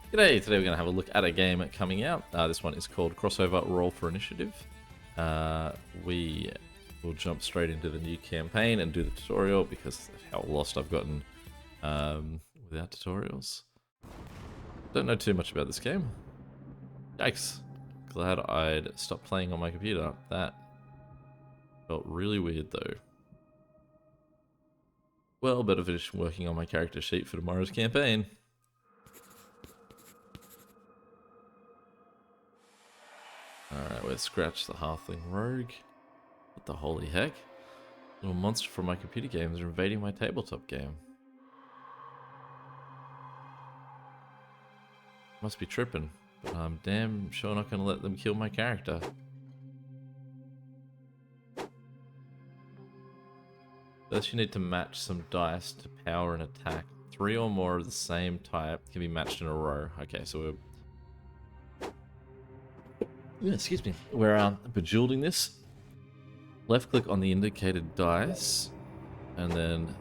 Today we're going to have a look at a game coming out. This one is called Crossover Roll for Initiative. We will jump straight into the new campaign and do the tutorial because of how lost I've gotten without tutorials. Don't know too much about this game. Yikes. Glad I'd stopped playing on my computer. That felt really weird though. Well, better finish working on my character sheet for tomorrow's campaign. Alright, let's scratch the Halfling Rogue. What the holy heck? Little monster from my computer games are invading my tabletop game. Must be tripping, but I'm damn sure not going to let them kill my character. First you need to match some dice to power an attack. 3 or more of the same type can be matched in a row. Okay, so we're... excuse me. We're bejeweling this. Left click on the indicated dice, and then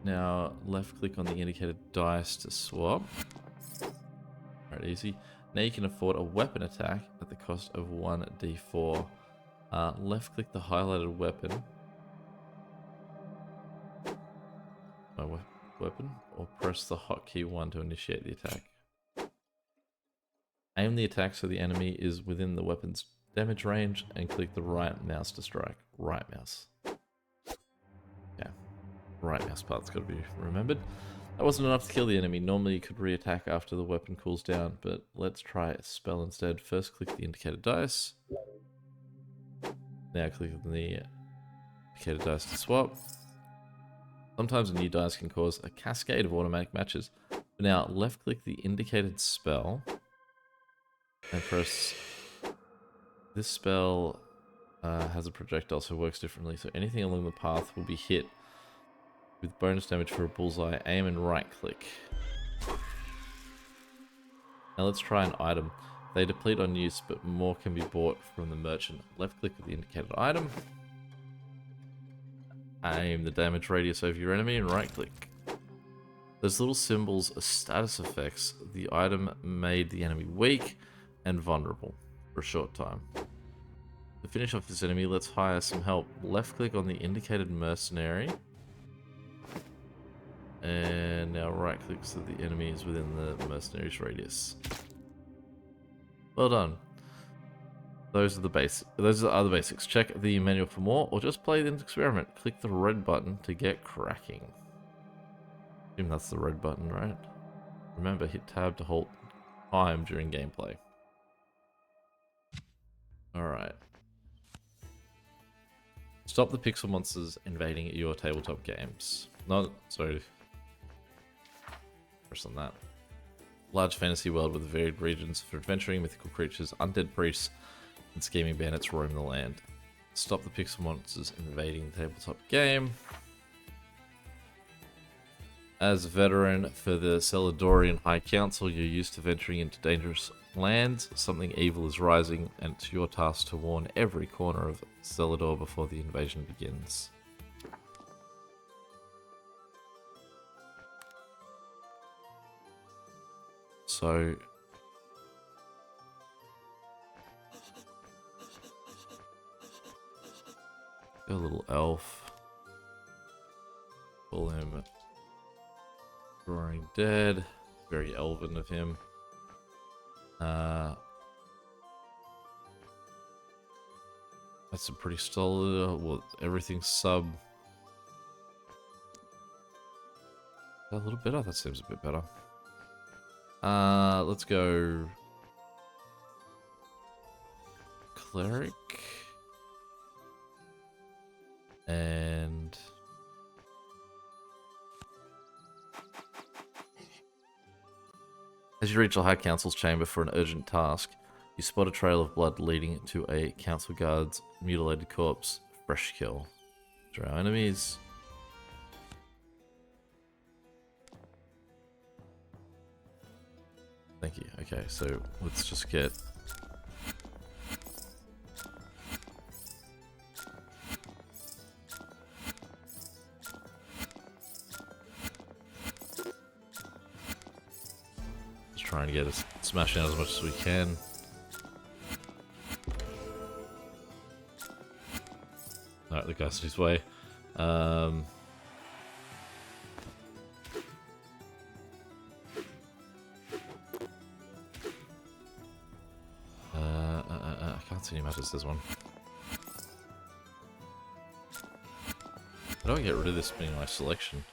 now left click on the indicated dice to swap. Alright, easy. Now you can afford a weapon attack at the cost of 1d4. Left click the highlighted weapon. My weapon, or press the hotkey 1 to initiate the attack. Aim the attack so the enemy is within the weapon's damage range and click the right mouse to strike. Right mouse. Yeah. Right mouse part's got to be remembered. That wasn't enough to kill the enemy. Normally you could re-attack after the weapon cools down, but let's try a spell instead. First click the indicated dice. Now click on the indicated dice to swap. Sometimes a new dice can cause a cascade of automatic matches. But now left click the indicated spell and press... This spell has a projectile, so it works differently. So anything along the path will be hit with bonus damage for a bullseye. Aim and right click. Now let's try an item. They deplete on use, but more can be bought from the merchant. Left click with the indicated item. Aim the damage radius over your enemy and right click. Those little symbols are status effects. The item made the enemy weak and vulnerable for a short time. To finish off this enemy, let's hire some help. Left click on the indicated mercenary. And now right click so the enemy is within the mercenary's radius. Well done. Those are the basics. Those are the other basics. Check the manual for more, or just play the experiment. Click the red button to get cracking. I assume that's the red button, right? Remember, hit tab to hold time during gameplay. Alright. Stop the pixel monsters invading your tabletop games. No, sorry. Press on that. Large fantasy world with varied regions for adventuring, mythical creatures, undead priests, and scheming bandits roam the land. Stop the pixel monsters invading the tabletop game. As a veteran for the Celadorian High Council, you're used to venturing into dangerous lands. Something evil is rising, and it's your task to warn every corner of Celador before the invasion begins. So... a little elf. Call him Roaring Dead. Very elven of him. That's a pretty solid. Well, everything's sub. A little better. That seems a bit better. Let's go cleric and as you reach the High Council's chamber for an urgent task, you spot a trail of blood leading to a council guard's mutilated corpse. Fresh kill. Draw enemies. Thank you. Okay, so let's just get... Just trying to get us smashing out as much as we can. Alright, the guy's his way. I can't see any matches this one. How do I get rid of this being my selection?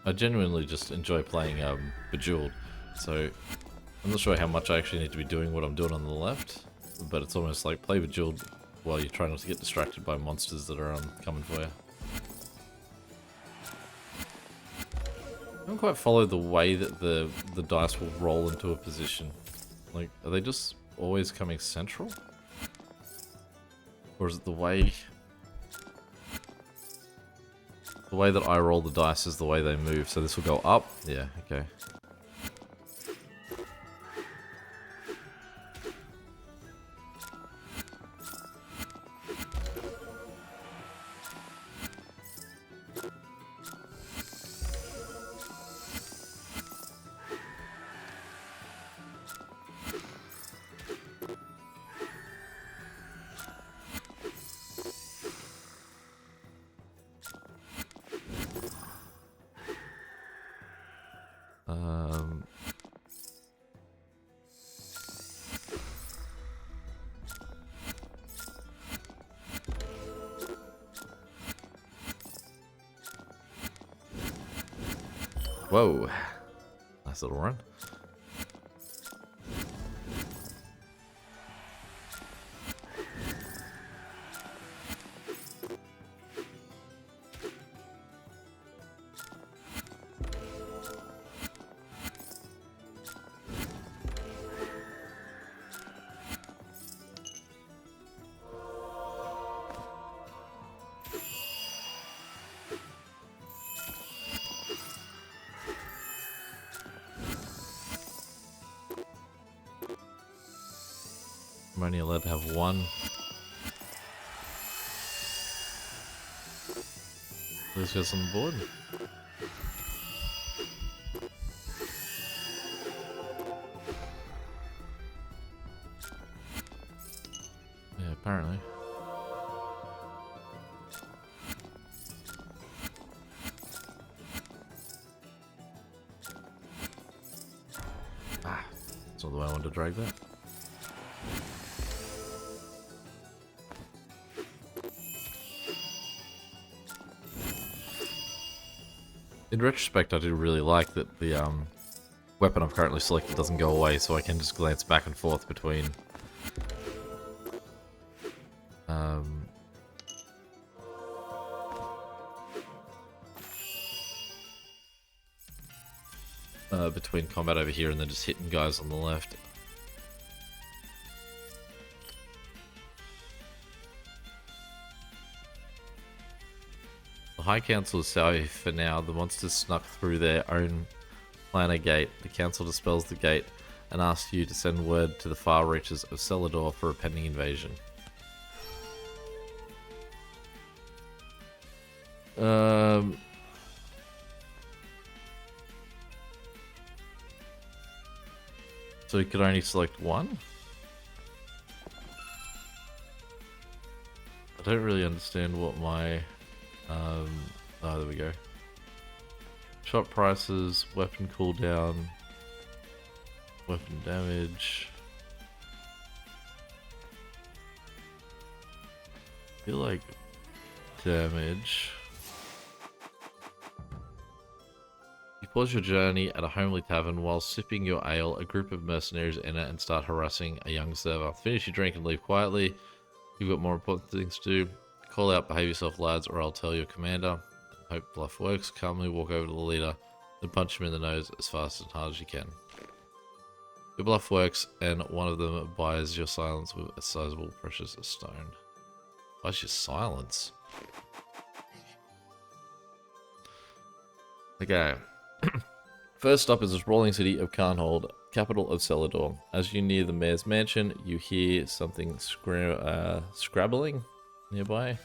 I genuinely just enjoy playing Bejeweled, so I'm not sure how much I actually need to be doing what I'm doing on the left, but it's almost like play Bejeweled while you try not to get distracted by monsters that are coming for you. I don't quite follow the way that the dice will roll into a position. Like, are they just always coming central? Or is it the way that I roll the dice is the way they move? So this will go up? Yeah, okay. Whoa. Nice little run. I'm only allowed to have one. This goes on the board. Yeah, apparently. Ah, that's not the way I wanted to drag that. In retrospect, I do really like that the weapon I've currently selected doesn't go away, so I can just glance back and forth between between combat over here and then just hitting guys on the left. The High Council is safe for now. The monsters snuck through their own planar gate. The council dispels the gate and asks you to send word to the far reaches of Celador for a pending invasion. So you could only select one? I don't really understand what my... oh, there we go. Shot prices, weapon cooldown, weapon damage. I feel like damage. You pause your journey at a homely tavern while sipping your ale. A group of mercenaries enter and start harassing a young server. Finish your drink and leave quietly. You've got more important things to do. Call out, behave yourself, lads, or I'll tell your commander. Hope bluff works. Calmly walk over to the leader, then punch him in the nose as fast and hard as you can. Your bluff works, and one of them buys your silence with a sizable precious stone. Buys your silence? Okay. First up is the sprawling city of Carnhold, capital of Celador. As you near the mayor's mansion, you hear something scrabbling nearby.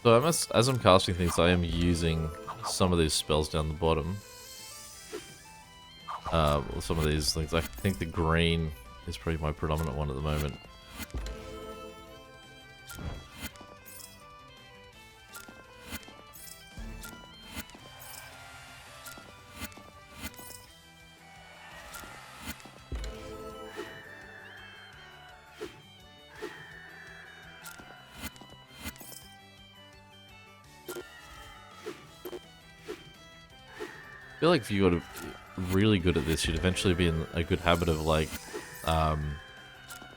So as I'm casting things, I am using some of these spells down the bottom. Some of these things. I think the green is probably my predominant one at the moment. I feel like if you got really good at this, you'd eventually be in a good habit of like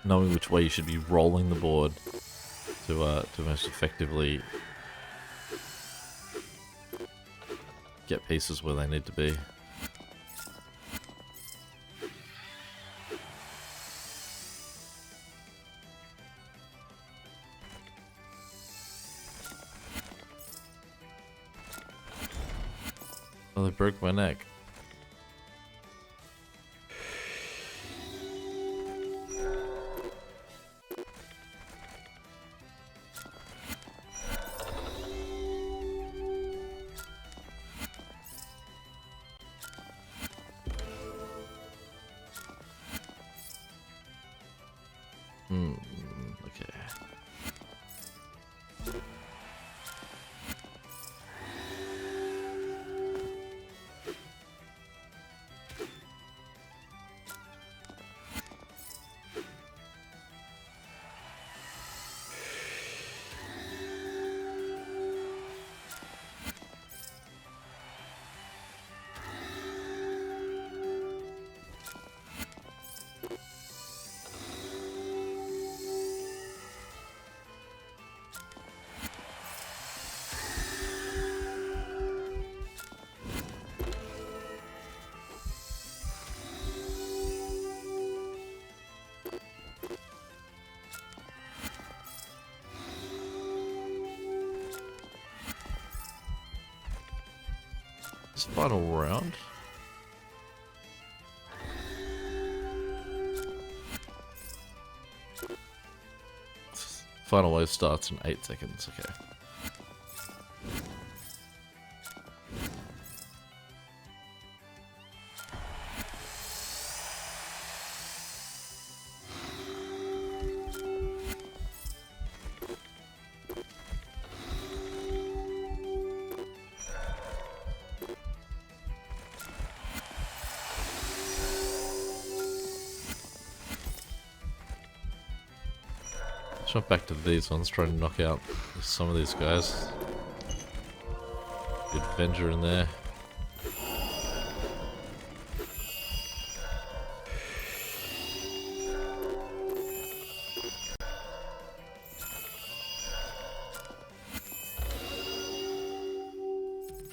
knowing which way you should be rolling the board to most effectively get pieces where they need to be. Oh, they broke my neck. Okay. This final round. Final wave starts in 8 seconds, okay. Jump back to these ones, try to knock out some of these guys. Good Avenger in there.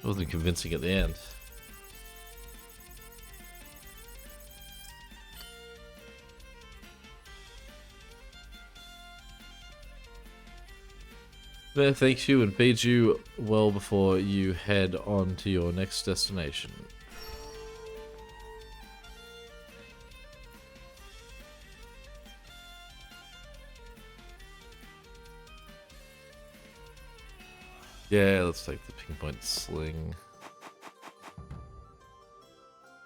Wasn't convincing at the end. There thanks you and bids you well before you head on to your next destination. Yeah, let's take the pinpoint sling.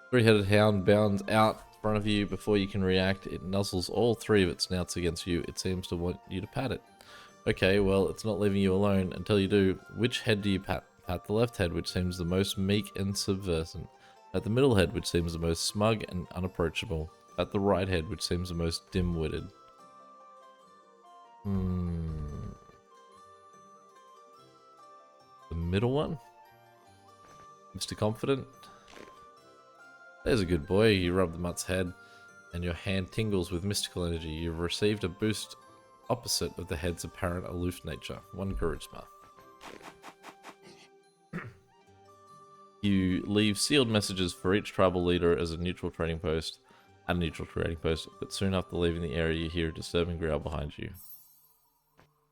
Three-headed hound bounds out in front of you before you can react. It nuzzles all three of its snouts against you. It seems to want you to pat it. Okay, well, it's not leaving you alone until you do. Which head do you pat? Pat the left head, which seems the most meek and subversive. Pat the middle head, which seems the most smug and unapproachable. Pat the right head, which seems the most dim-witted. The middle one? Mr. Confident? There's a good boy. You rub the mutt's head, and your hand tingles with mystical energy. You've received a boost opposite of the head's apparent aloof nature. 1 charisma. You leave sealed messages for each tribal leader as a neutral trading post, at a neutral trading post, but soon after leaving the area you hear a disturbing growl behind you.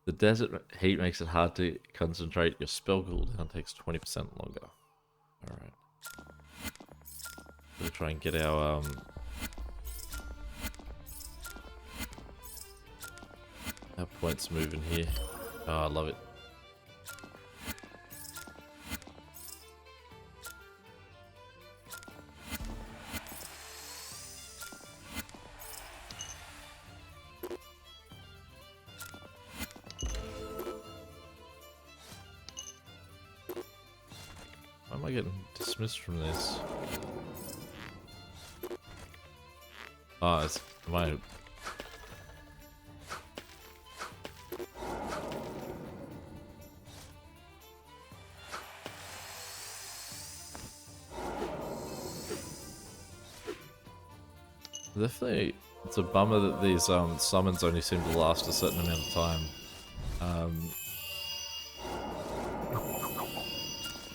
The desert heat makes it hard to concentrate. Your spell cooldown takes 20% longer. Alright. We'll try and get our points moving here. Oh, I love it. Why am I getting dismissed from this? Oh, it's my... Definitely, it's a bummer that these summons only seem to last a certain amount of time.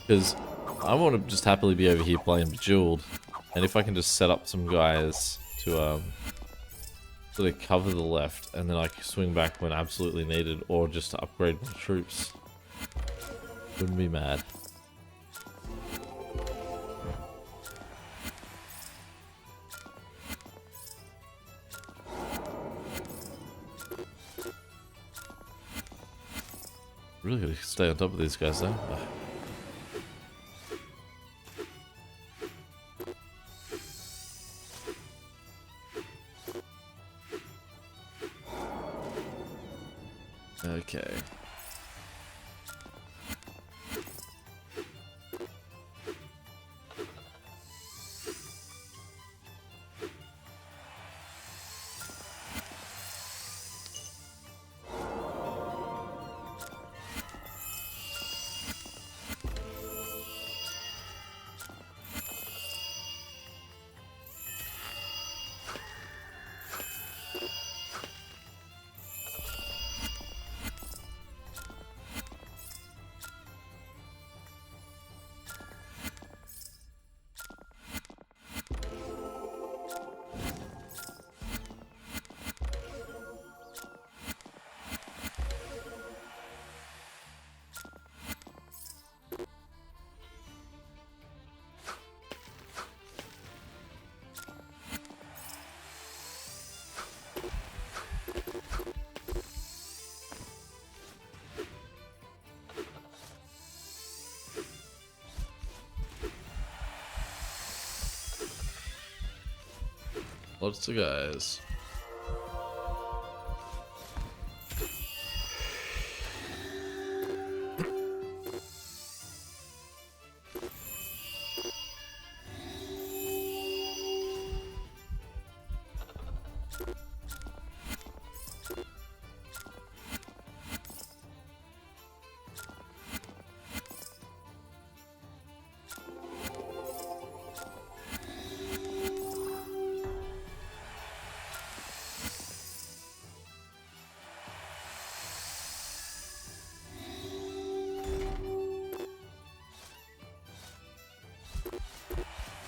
Because I want to just happily be over here playing Bejeweled, and if I can just set up some guys to sort of cover the left, and then I can swing back when absolutely needed, or just to upgrade my troops, wouldn't be mad. Really gotta stay on top of these guys though. Ugh. Okay. Lots of guys.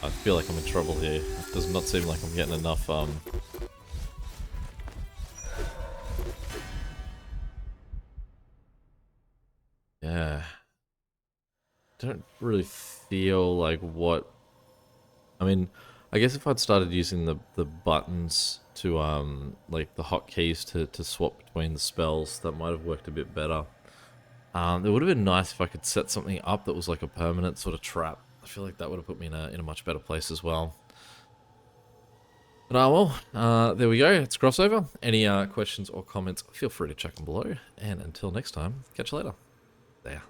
I feel like I'm in trouble here. It does not seem like I'm getting enough, yeah. Don't really feel like what... I mean, I guess if I'd started using the buttons to, like the hotkeys to swap between the spells, that might have worked a bit better. It would have been nice if I could set something up that was like a permanent sort of trap. I feel like that would have put me in a much better place as well. But there we go. It's Crossover. Any questions or comments, feel free to chuck them below. And until next time, catch you later. There.